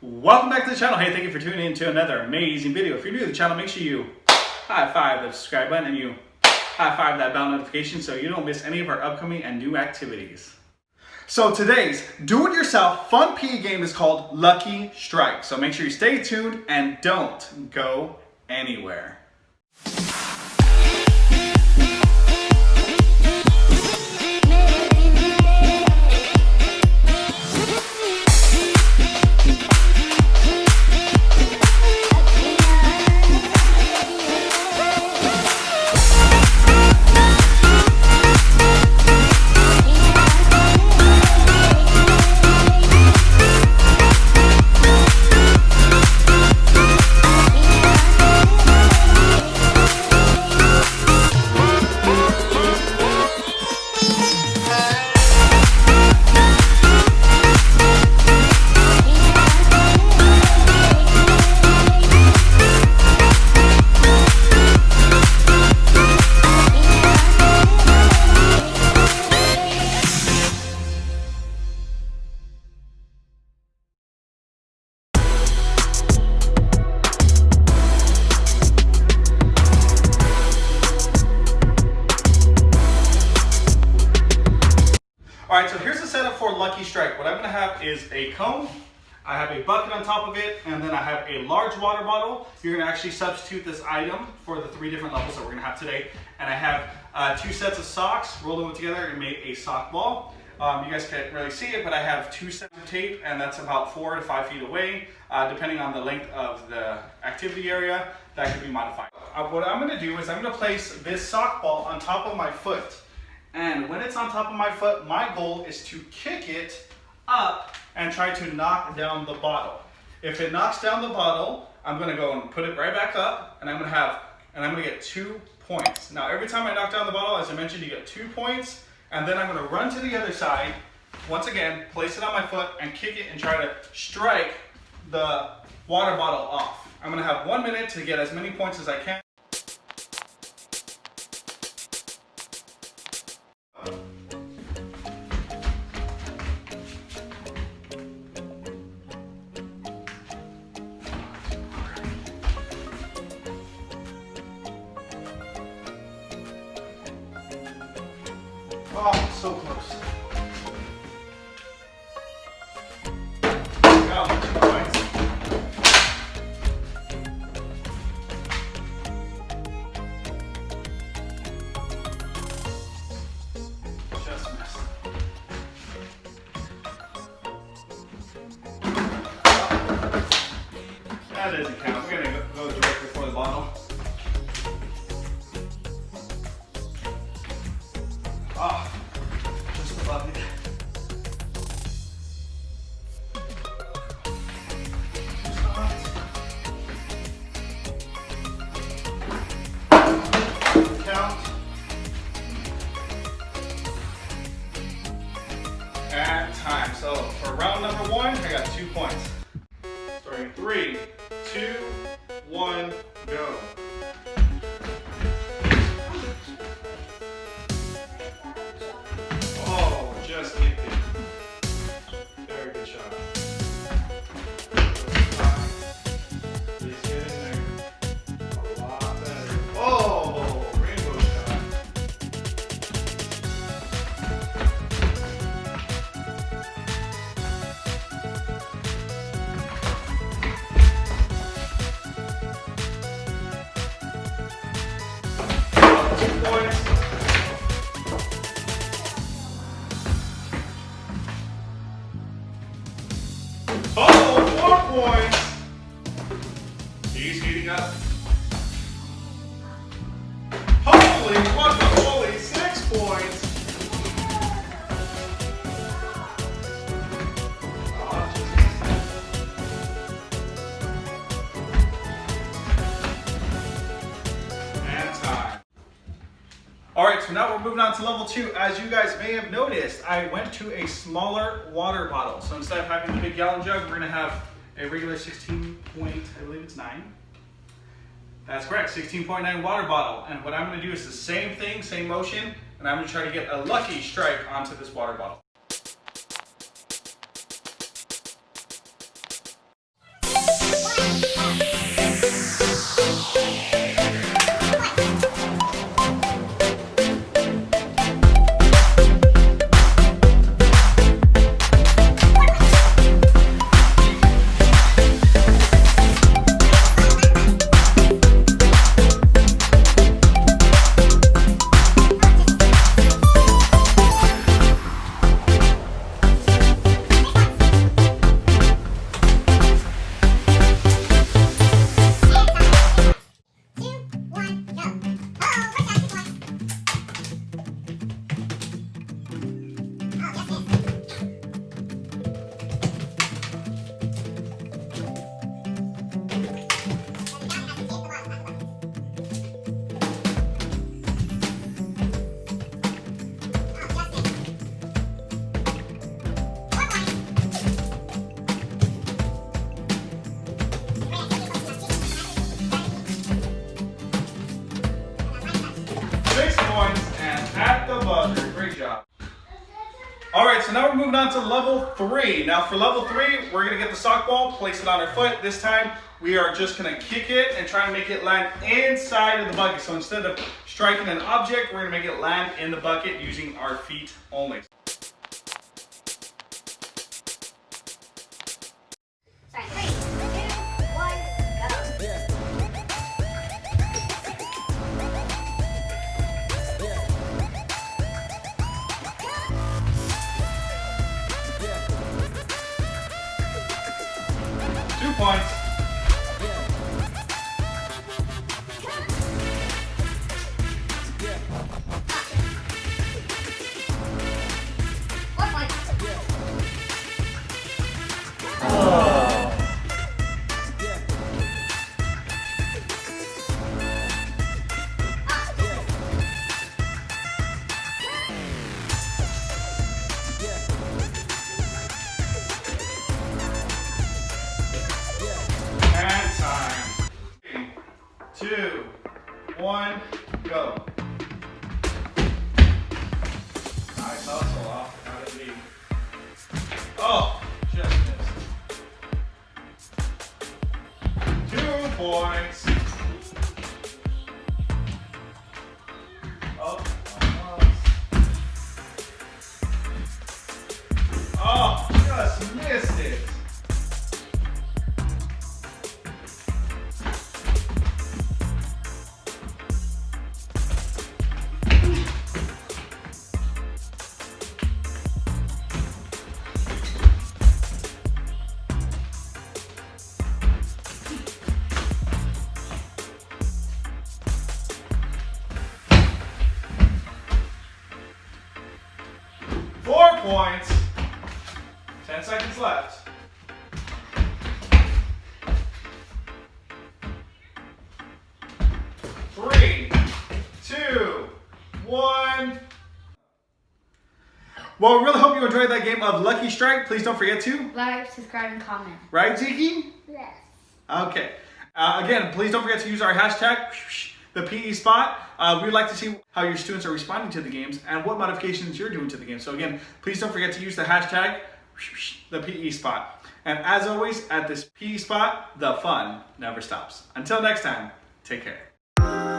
Welcome back to the channel. Hey, thank you for tuning in to another amazing video. If you're new to the channel, make sure you high five the subscribe button and you high five that bell notification so you don't miss any of our upcoming and new activities. So today's do-it-yourself fun PE game is called Lucky Strike. So make sure you stay tuned and don't go anywhere. Alright, so here's the setup for Lucky Strike. What I'm going to have is a cone, I have a bucket on top of it, and then I have a large water bottle. You're going to actually substitute this item for the 3 different levels that we're going to have today. And I have 2 sets of socks, rolled them together and made a sock ball. You guys can't really see it, but I have 2 sets of tape, and that's about 4 to 5 feet away, depending on the length of the activity area. That could be modified. What I'm going to do is I'm going to place this sock ball on top of my foot. And when it's on top of my foot, my goal is to kick it up and try to knock down the bottle. If it knocks down the bottle, I'm going to go and put it right back up, and I'm going to get 2 points. Now, every time I knock down the bottle, as I mentioned, you get 2 points, and then I'm going to run to the other side, once again, place it on my foot and kick it and try to strike the water bottle off. I'm going to have 1 minute to get as many points as I can. Oh, so close. Go, 2 points. Just missed. That doesn't count. We're gonna go directly for the bottle. Oh, just above it. Count. And time. So for round number 1, I got 2 points. Starting 3, 2, 1, go. Just kicked it. Very good shot. He's getting there. A lot better. Oh, rainbow shot. Oh, 2 points. Oh, 4 points. He's heating up. Holy, what the holy, 6 points. And time. Alright, so now we're moving on to level 2. As you guys may have noticed, I went to a smaller water bottle. So instead of having the big gallon jug, we're going to have a regular 16 point, I believe it's 9. That's correct, 16.9 water bottle. And what I'm going to do is the same thing, same motion, and I'm going to try to get a lucky strike onto this water bottle. so now we're moving on to level 3. Now for level 3, we're gonna get the sock ball, place it on our foot. This time, we are just gonna kick it and try to make it land inside of the bucket. So instead of striking an object, we're gonna make it land in the bucket using our feet only. Sorry, 3, 2, 1, go. Yeah. 2 points. And time. 3, 2, 1, go. Nice hustle off out of the. Oh, just missed. 2 points. Oh, almost. Oh, just missed it. Points. 10 seconds left. Three, 2, 1. Well, we really hope you enjoyed that game of Lucky Strike. Please don't forget to Like, subscribe, and comment. Right, Tiki? Yes. Okay. Again, please don't forget to use our hashtag, the PE spot. We'd like to see how your students are responding to the games and what modifications you're doing to the game. So again, please don't forget to use the hashtag, the PE spot. And as always, at this PE spot, the fun never stops. Until next time, take care.